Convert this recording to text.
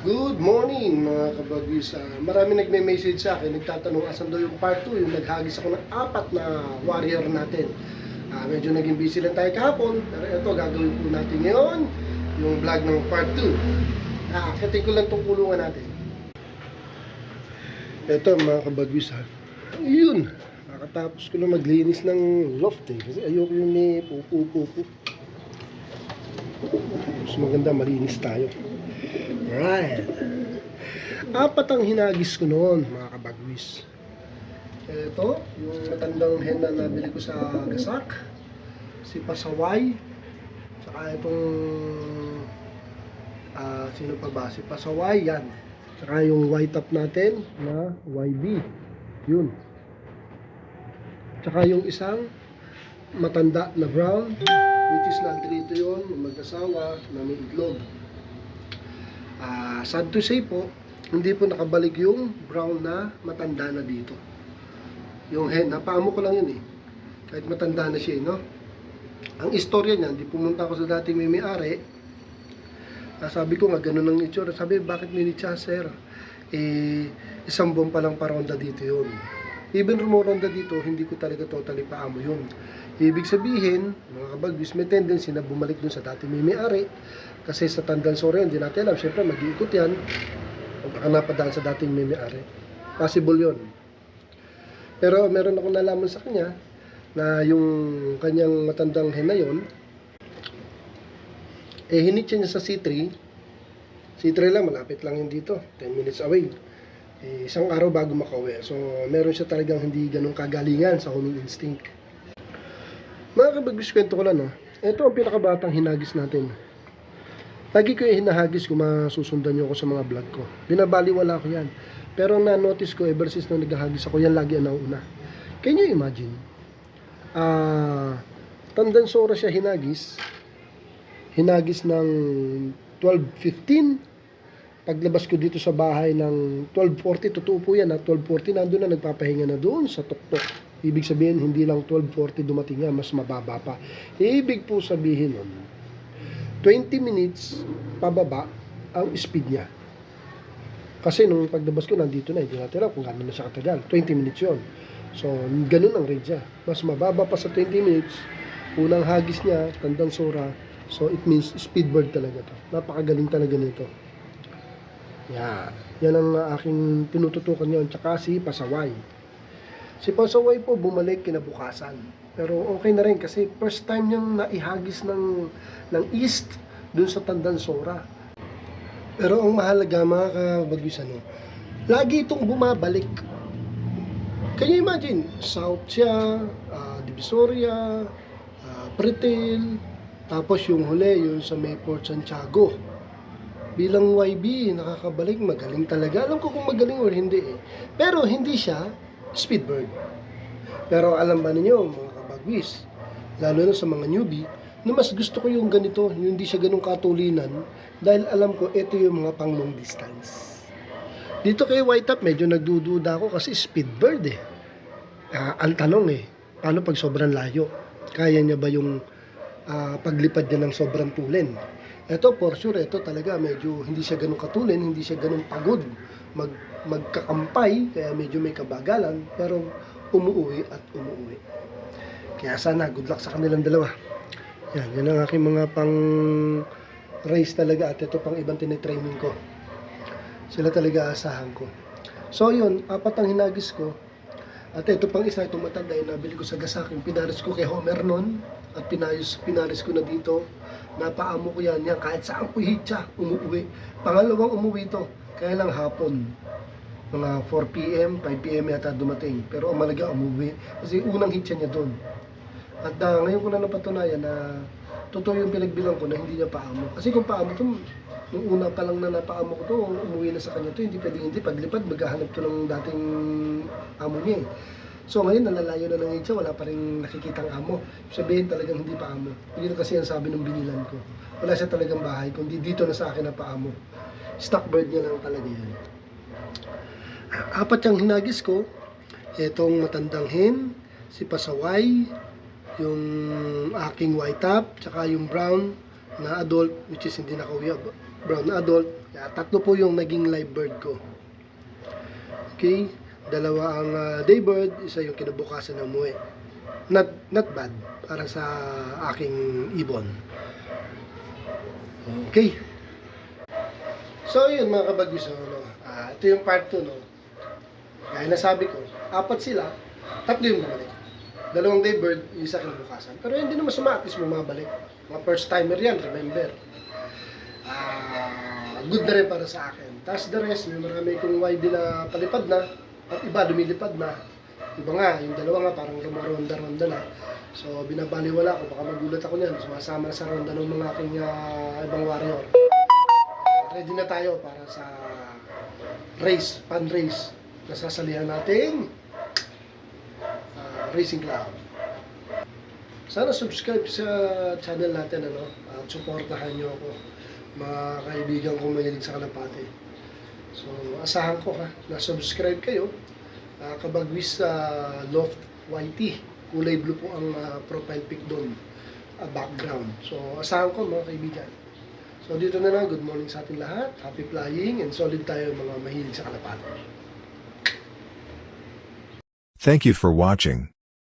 Good morning mga kabagis. Marami nagme-message sa akin, nagtatanong asan daw yung part 2, yung naghagis ako ng 4 na warrior natin. Medyo naging busy lang tayo kahapon, pero ito gagawin po natin ngayon, yung vlog ng part 2. Akitin ko lang itong kulungan natin. Ito mga kabagis yun, nakatapos ko na maglinis ng loft kasi ayoko yung may pupu-pupu. Mas maganda malinis tayo. Right. 4 ang hinagis ko noon, mga kabagwis. Ito, yung matandang hen na nabili ko sa Gasak, si Pasaway, saka itong sino pa ba? Si Pasaway, yan. Saka yung white top natin na YB. Yun. Saka yung isang matanda na brown, which is nandito yun, yung mag-asawa na may itlog. Sad to say po, hindi po nakabalik yung brown na matanda na dito. Yung hen, napaamo ko lang yun kahit matanda na siya, no? Ang istorya niya, hindi pumunta ako sa dating may-ari. Sabi ko nga, ganun ang itsura. Sabi, bakit ninitsa, sir? Isang buwan pa lang paronda dito yun. Even rumoronda dito, hindi ko talaga totally paamo yun. Ibig sabihin, mga kabagwis, may tendency na bumalik dun sa dating may-ari. Kasi sa Tandansora yun, hindi natin alam. Siyempre, mag-iikot yan. O baka napadaan sa dating may-ari. Possible yun. Pero meron akong nalaman sa kanya na yung kanyang matandang hen na yun, hinitya niya sa C3. C3 lang, malapit lang yun dito. 10 minutes away. Isang araw bago makauwi. So, meron siya talagang hindi ganun kagalingan sa homing instinct. Mga kabagwis, kwento ko lang, no? Ito ang pinakabatang hinagis natin. Lagi ko yung hinahagis kung masusundan nyo ako sa mga vlog ko. Binabaliwala ko yan. Pero na-notice ko, ever since nung naghahagis ako, yan lagi ang nauna. Can you imagine? Tandansora siya hinagis. Hinagis ng 12:15. Paglabas ko dito sa bahay ng 12:40, totoo po yan, 12:40, nandun na nagpapahinga na doon sa tuktok. Ibig sabihin, hindi lang 12:40 dumating nga, mas mababa pa. Ibig po sabihin nun, 20 minutes pababa ang speed niya. Kasi nung paglabas ko, nandito na, hindi natin alam kung gano'n na siya katagal. 20 minutes yun. So, ganun ang range niya. Mas mababa pa sa 20 minutes. Unang hagis niya, Tandansora. So, it means speedbird talaga to. Napakagaling talaga nito. Yan. Yan ang aking tinututukan yun. Tsaka si Pasaway. Si Pasaway po bumalik kinabukasan. Pero okay na rin kasi first time niyang naihagis ng east dun sa Tandansora. Pero ang mahalaga mga kabagwis, lagi itong bumabalik. Can you imagine? South siya, Divisoria, Pretil, tapos yung huli, yung sa may Port Santiago. Bilang YB, nakakabalik, magaling talaga. Alam ko kung magaling or hindi Pero hindi siya speedbird. Pero alam ba ninyo, mga kabagwis, lalo na sa mga newbie, na mas gusto ko yung ganito, yung hindi siya ganun katulinan, dahil alam ko, ito yung mga pang long distance. Dito kay White Top, medyo nagdududa ako kasi speedbird ang tanong paano pag sobrang layo? Kaya niya ba yung paglipad niya ng sobrang tulin? Ito, for sure, ito talaga medyo hindi siya ganun katulin, hindi siya ganun pagod magkakampay, kaya medyo may kabagalan, pero umuwi at umuwi. Kaya sana, good luck sa kanilang dalawa. Yan ang aking mga pang race talaga at ito pang ibang tinitraining ko. Sila talaga asahan ko. So yun, 4 ang hinagis ko. At ito pang isa, itong matanda yung nabili ko sa Gasak. Yung pinaris ko kay Homer noon at pinaris ko na dito. Napaamo ko yan kahit saan ko hitsa, umuwi. Pangalawang umuwi ito, kaya lang hapon. Mga 4 p.m., 5 p.m. yata dumating. Pero umalaga umuwi kasi unang hitsa niya doon. At ngayon ko na napatunayan na totoo yung pinagbilang ko na hindi niya paamo. Kasi kung paamo ito, nung una pa lang na napaamo ko ito, umuwi na sa kanya ito, hindi pwedeng hindi. Paglipad, maghahanap ito ng dating amo niya So ngayon, nalalayo na ng hitsa, wala pa rin nakikitang amo. Sabihin talagang hindi paamo. Hindi na kasi ang sabi ng binilan ko. Wala siya talagang bahay, kundi dito na sa akin na paamo. Stock bird niya lang talaga yan. 4 yung hinagis ko. Itong matandang hen, si Pasaway, yung aking white top, tsaka yung brown na adult, which is hindi nakauwi. brown adult. Kaya 3 po yung naging live bird ko. Okay, 2 ang daybird, isa yung kinabukasan na umuwi. Not bad para sa aking ibon. Okay. So yun mga kabagis, ito yung part 2, no. Gaya na sabi ko, 4 sila, 3 yung bumalik. 2 daybird, isa kinabukasan. Pero hindi naman at least bumabalik. Mga first timer yan, remember. Good na rin para sa akin. Tapos the rest, may marami kong YB na palipad na, at iba lumilipad na. Iba nga, yung 2 nga parang rumaronda-ronda na. So binabaliwala ko, baka magulat ako niyan. Sumasama na sa ronda ng mga aking ibang warrior. Ready na tayo para sa race, pan race. Nasasalihan natin Racing Club. Sana subscribe sa channel natin, at supportahan nyo ako, mga kaibigan kong mahilig sa kalapate. So asahan ko na subscribe kayo. Kabagwis sa Loft YT, kulay blue po ang profile pic doon, background. So asahan ko mga kaibigan. So dito na lang, good morning sa ating lahat, happy flying, and solid tayo mga mahilig sa kalapate. Thank you for watching.